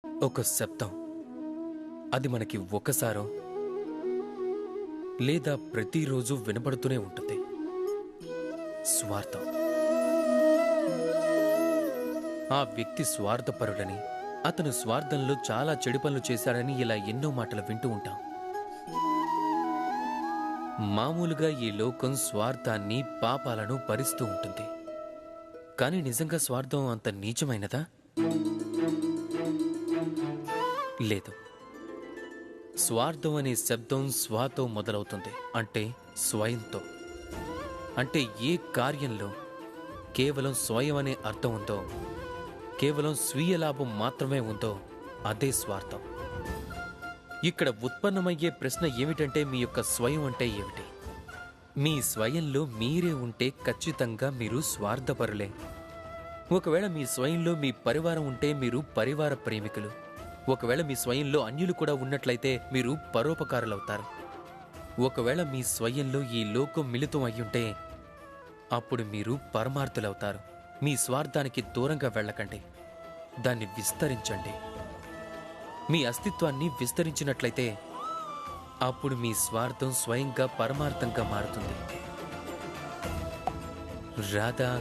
ఒక శబ్దం. అది మనకి ఒకసారో లేదా ప్రతిరోజు వినబడుతూనే ఉంటుంది. స్వార్థం. ఆ వ్యక్తి స్వార్థపరుడని, అతను స్వార్థంలో చాలా చెడు పనులు చేశాడని ఇలా ఎన్నో మాటలు వింటూ ఉంటాం. మామూలుగా ఈ లోకం స్వార్థాన్ని, పాపాలను భరిస్తూ ఉంటుంది. కానీ నిజంగా స్వార్థం అంత నీచమైనదా? లేదు. స్వార్థం అనే శబ్దం స్వాతో మొదలవుతుంది. అంటే స్వయంతో. అంటే ఏ కార్యంలో కేవలం స్వయం అనే అర్థం ఉందో, కేవలం స్వీయ లాభం మాత్రమే ఉందో అదే స్వార్థం. ఇక్కడ ఉత్పన్నమయ్యే ప్రశ్న ఏమిటంటే, మీ యొక్క స్వయం అంటే ఏమిటి? మీ స్వయంలో మీరే ఉంటే ఖచ్చితంగా మీరు స్వార్థపరులే. ఒకవేళ మీ స్వయంలో మీ పరివారం ఉంటే మీరు పరివార ప్రేమికులు. ఒకవేళ మీ స్వయంలో అన్యులు కూడా ఉన్నట్లయితే మీరు పరోపకారులవుతారు. ఒకవేళ మీ స్వయంలో ఈ లోకం మిళితం అయ్యుంటే అప్పుడు మీరు పరమార్థులవుతారు. మీ స్వార్థానికి దూరంగా వెళ్ళకండి, దాన్ని విస్తరించండి. మీ అస్తిత్వాన్ని విస్తరించినట్లయితే అప్పుడు మీ స్వార్థం స్వయంగా పరమార్థంగా మారుతుంది. రాధా